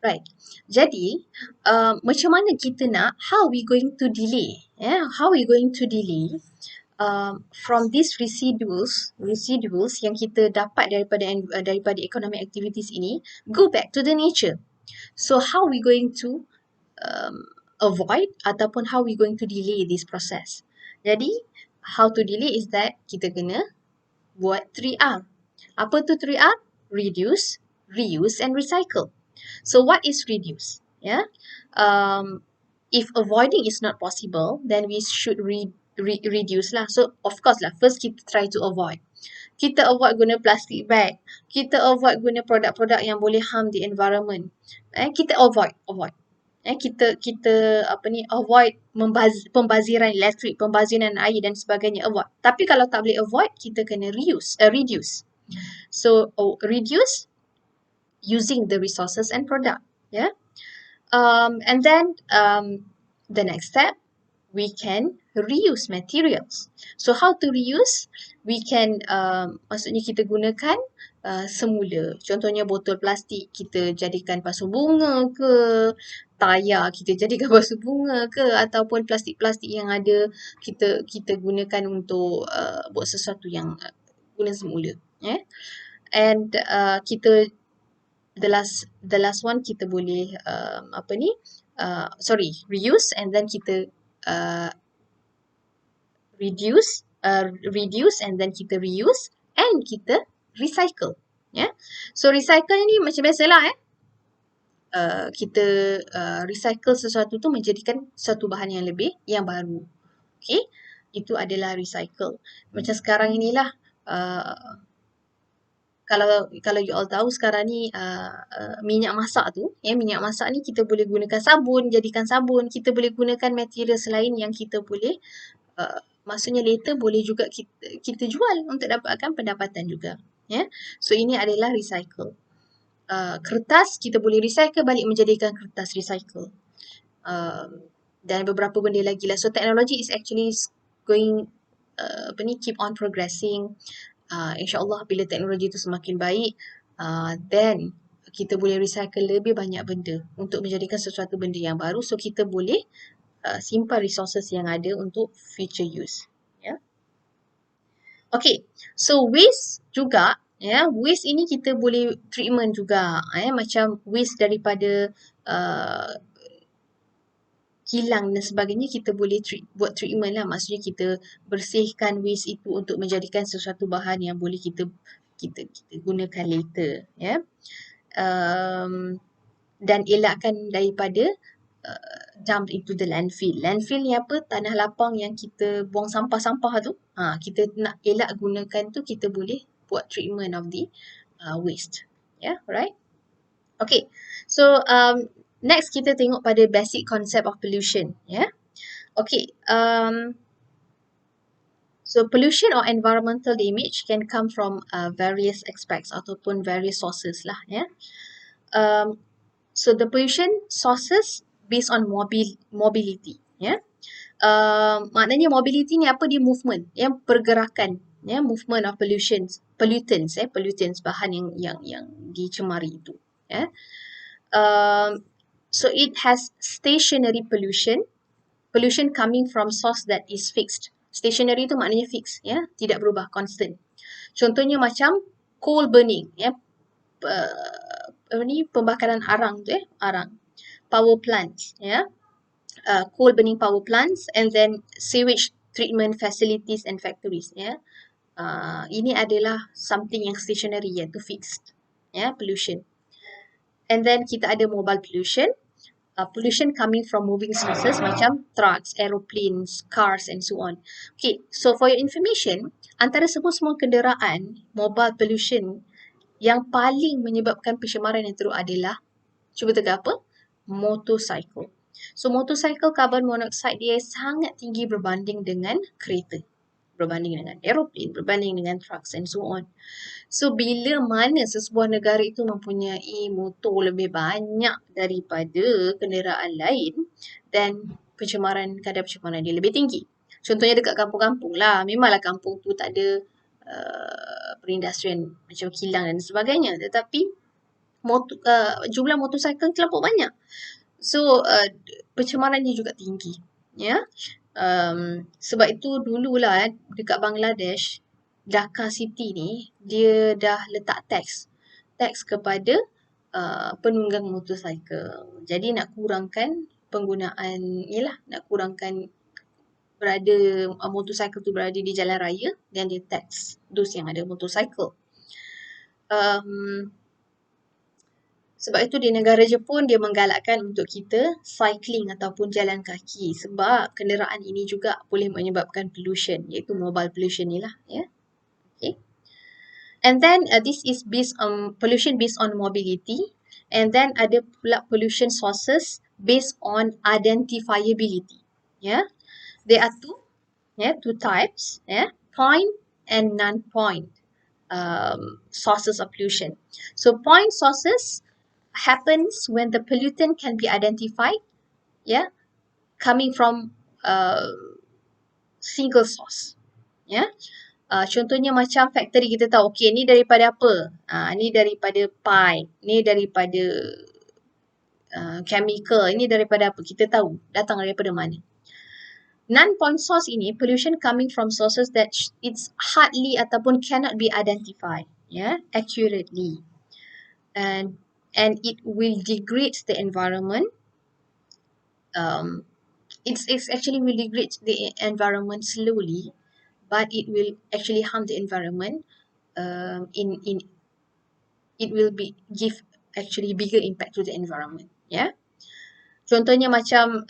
Right. Jadi, macam mana kita nak, how we going to delay? How we going to delay from these residuals yang kita dapat daripada economic activities ini, go back to the nature. So, how we going to avoid ataupun how we going to delay this process? Jadi, how to delay is that kita kena buat 3R. Apa tu 3R? Reduce, reuse and recycle. So what is reduce? If avoiding is not possible, then we should reduce lah. So of course lah, first kita try to avoid. Kita avoid guna plastic bag. Kita avoid guna produk-produk yang boleh harm the environment. Kita avoid. Kita avoid pembaziran elektrik, pembaziran air dan sebagainya, avoid. Tapi kalau tak boleh avoid, kita kena reduce. So reduce using the resources and product, and then the next step, we can reuse materials. So how to reuse? We can maksudnya kita gunakan semula. Contohnya botol plastik kita jadikan pasu bunga ke, tayar kita jadikan pasu bunga ke, ataupun plastik-plastik yang ada kita gunakan untuk buat sesuatu yang guna semula. And kita the last one kita boleh reuse, and then kita reduce and then kita reuse and kita recycle. So recycle ni macam biasalah kita recycle sesuatu tu menjadikan satu bahan yang baru. Okay, itu adalah recycle. Macam sekarang inilah kalau you all tahu sekarang ni minyak masak tu, minyak masak ni kita boleh gunakan sabun, jadikan sabun. Kita boleh gunakan material selain yang kita boleh maksudnya later boleh juga kita jual untuk dapatkan pendapatan juga. So ini adalah recycle. Kertas kita boleh recycle balik menjadikan kertas recycle. Dan beberapa benda lagi lah. So technology is actually going keep on progressing. InsyaAllah bila teknologi itu semakin baik, then kita boleh recycle lebih banyak benda untuk menjadikan sesuatu benda yang baru. So kita boleh simpan resources yang ada untuk future use. Okay, so waste juga, waste ini kita boleh treatment juga, macam waste daripada kilang dan sebagainya, kita boleh buat treatment lah. Maksudnya kita bersihkan waste itu untuk menjadikan sesuatu bahan yang boleh kita gunakan later. Dan elakkan daripada dump into the landfill. Landfill ni apa? Tanah lapang yang kita buang sampah-sampah tu. Kita nak elak gunakan tu, kita boleh buat treatment of the waste. Right? Okay. So next kita tengok pada basic concept of pollution. Okay. So pollution or environmental damage can come from various aspects ataupun various sources lah. So the pollution sources based on mobility. Maknanya mobility ni apa? Dia movement, pergerakan, movement of pollutants, bahan yang dicemari itu. So it has stationary pollution coming from source that is fixed. Stationary tu maknanya fixed, tidak berubah, constant. Contohnya macam coal burning, pembakaran arang tu, arang. Power plants, coal burning power plants, and then sewage treatment facilities and factories. Ini adalah something yang stationary, iaitu fixed, pollution. And then kita ada mobile pollution. Pollution coming from moving sources macam trucks, aeroplanes, cars and so on. Okay, so for your information, antara semua kenderaan, mobile pollution yang paling menyebabkan pencemaran yang teruk adalah, cuba teka apa? Motorcycle. So motorcycle carbon monoxide dia sangat tinggi berbanding dengan kereta, berbanding dengan aeroplane, berbanding dengan trucks and so on. So bila mana sesebuah negara itu mempunyai motor lebih banyak daripada kenderaan lain, dan kadar pencemaran dia lebih tinggi. Contohnya dekat kampung-kampung lah, memanglah kampung tu tak ada perindustrian macam kilang dan sebagainya, tetapi jumlah motosikal terlampau banyak. So, pencemaran dia juga tinggi. Ya. Sebab itu dululah dekat Bangladesh, Dhaka City ni, dia dah letak teks kepada penunggang motosikal. Jadi nak kurangkan penggunaan, nak kurangkan motosikal tu berada di jalan raya dan dia teks those yang ada motosikal. Sebab itu di negara Jepun dia menggalakkan untuk kita cycling ataupun jalan kaki sebab kenderaan ini juga boleh menyebabkan pollution, iaitu mobile pollution ni lah, ya. Okay. And then this is based on pollution based on mobility, and then ada pula pollution sources based on identifiability. Ya. There are two types, point and non-point sources of pollution. So point sources happens when the pollutant can be identified, coming from single source. Contohnya macam factory kita tahu, okay, ni daripada apa? Ni daripada pipe, ni daripada chemical, ini daripada apa? Kita tahu datang daripada mana. Non-point source ini, pollution coming from sources that it's hardly ataupun cannot be identified, accurately. And it will degrade the environment. It's actually will degrade the environment slowly, but it will actually harm the environment. It will give actually bigger impact to the environment. Contohnya macam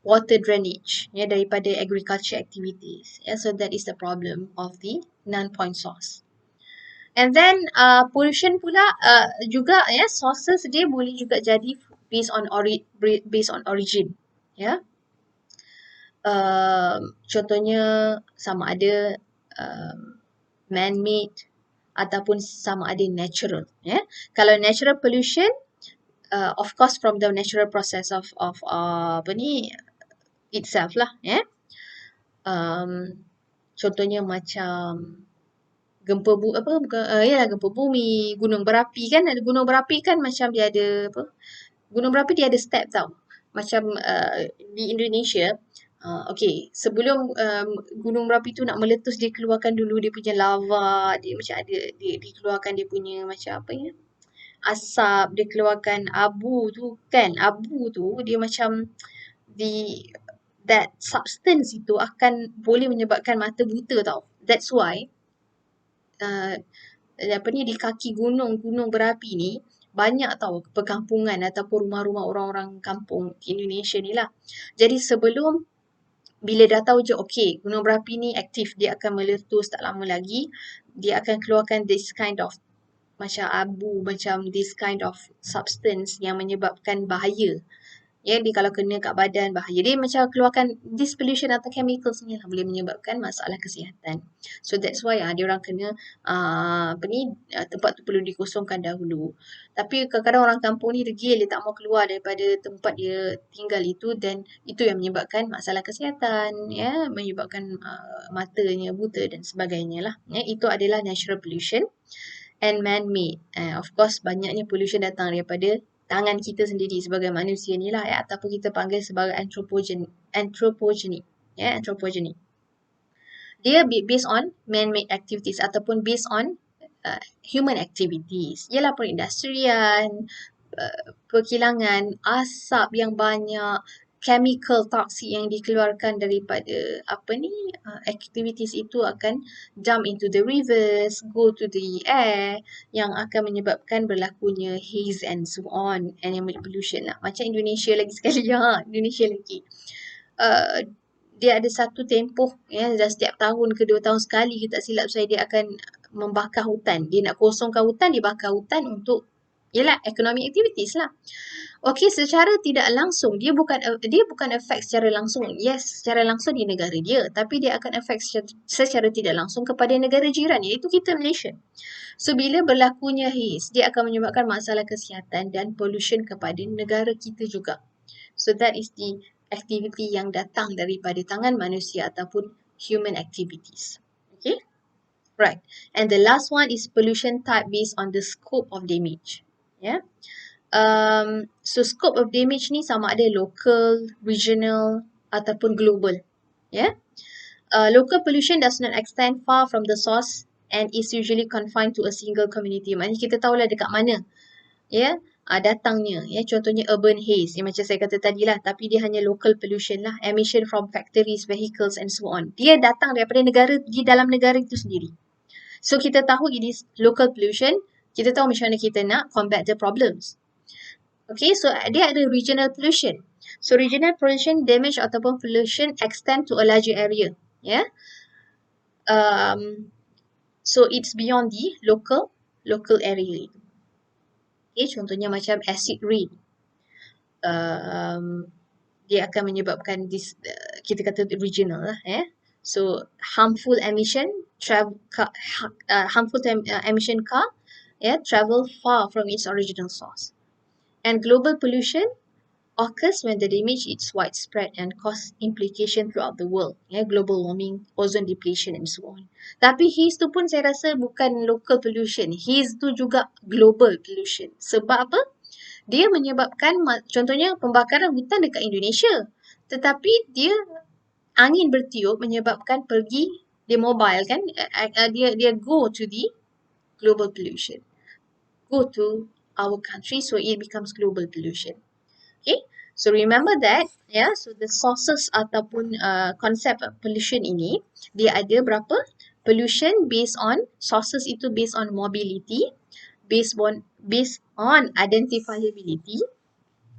water drainage, daripada agriculture activities. So that is the problem of the non-point source. And then pollution pula juga, sources dia boleh juga jadi based on origin. Contohnya sama ada man-made ataupun sama ada natural. Kalau natural pollution, of course from the natural process of itself lah. Contohnya macam gempa bumi, gunung berapi kan. Ada gunung berapi kan macam dia ada gunung berapi dia ada step tau. Macam di Indonesia, okay, sebelum gunung berapi tu nak meletus, dia keluarkan dulu dia punya lava, dia macam ada, dia keluarkan dia punya macam asap, dia keluarkan abu tu kan. Abu tu dia macam that substance itu akan boleh menyebabkan mata buta tau. That's why di kaki gunung berapi ni banyak tau perkampungan ataupun rumah-rumah orang-orang kampung Indonesia ni lah. Jadi sebelum, bila dah tahu je, okay, gunung berapi ni aktif, dia akan meletus tak lama lagi, dia akan keluarkan this kind of macam abu, macam this kind of substance yang menyebabkan bahaya. Dia kalau kena kat badan bahaya. Dia macam keluarkan this pollution atau chemicals ni lah boleh menyebabkan masalah kesihatan. So that's why dia orang kena tempat tu perlu dikosongkan dahulu. Tapi kadang-kadang orang kampung ni degil, dia tak mau keluar daripada tempat dia tinggal itu, dan itu yang menyebabkan masalah kesihatan, menyebabkan matanya buta dan sebagainya lah. Itu adalah natural pollution and man-made. Of course banyaknya pollution datang daripada tangan kita sendiri sebagai manusia ni lah, ataupun kita panggil sebagai anthropogenic. Dia based on man-made activities ataupun based on human activities. Ialah perindustrian, perkilangan, asap yang banyak, chemical toxic yang dikeluarkan daripada activities itu akan dump into the rivers, go to the air, yang akan menyebabkan berlakunya haze and so on, and yang pollution lah. Macam Indonesia lagi sekali, Indonesia lagi. Dia ada satu tempoh, dah setiap tahun ke 2 tahun sekali, kita tak silap saya, dia akan membakar hutan. Dia nak kosongkan hutan, dia bakar hutan untuk economic activities lah. Okay, secara tidak langsung, dia bukan affect secara langsung. Yes, secara langsung di negara dia, tapi dia akan affect secara tidak langsung kepada negara jiran, iaitu kita Malaysia. So, bila berlakunya haze, dia akan menyebabkan masalah kesihatan dan pollution kepada negara kita juga. So, that is the activity yang datang daripada tangan manusia ataupun human activities. Okay? Right. And the last one is pollution type based on the scope of damage. Yeah. So scope of damage ni sama ada local, regional ataupun global. Yeah. Local pollution does not extend far from the source and is usually confined to a single community. Maknanya kita tahulah dekat mana ya datangnya. Ya, contohnya urban haze yang macam saya kata tadi lah, tapi dia hanya local pollution lah, emission from factories, vehicles and so on. Dia datang daripada negara, di dalam negara itu sendiri. So kita tahu it is local pollution, kita tahu macam mana kita nak combat the problems. Okay, so dia ada regional pollution. So regional pollution damage ataupun pollution extend to a larger area. Yeah. So it's beyond the local area. Okay, contohnya macam acid rain. Dia akan menyebabkan this, kita kata regional lah. So harmful emission emission car travel far from its original source. And global pollution occurs when the damage is widespread and cause implication throughout the world. Global warming, ozone depletion and so on. Tapi haze tu pun saya rasa bukan local pollution. Haze tu juga global pollution. Sebab apa? Dia menyebabkan, contohnya pembakaran hutan dekat Indonesia. Tetapi dia angin bertiup menyebabkan pergi, dia mobile kan, dia go to the global pollution. Go to our country, so it becomes global pollution. Okay, so remember that, so the sources ataupun konsep pollution ini, dia ada berapa? Pollution based on, sources itu based on mobility, based on identifiability,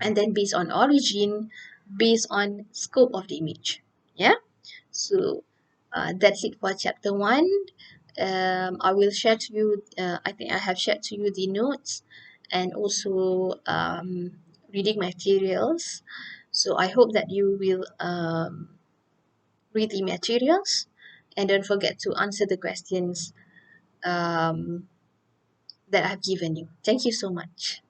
and then based on origin, based on scope of the image. Yeah, so that's it for chapter 1. I will share to you, I think I have shared to you the notes and also reading materials. So I hope that you will read the materials and don't forget to answer the questions that I've given you. Thank you so much.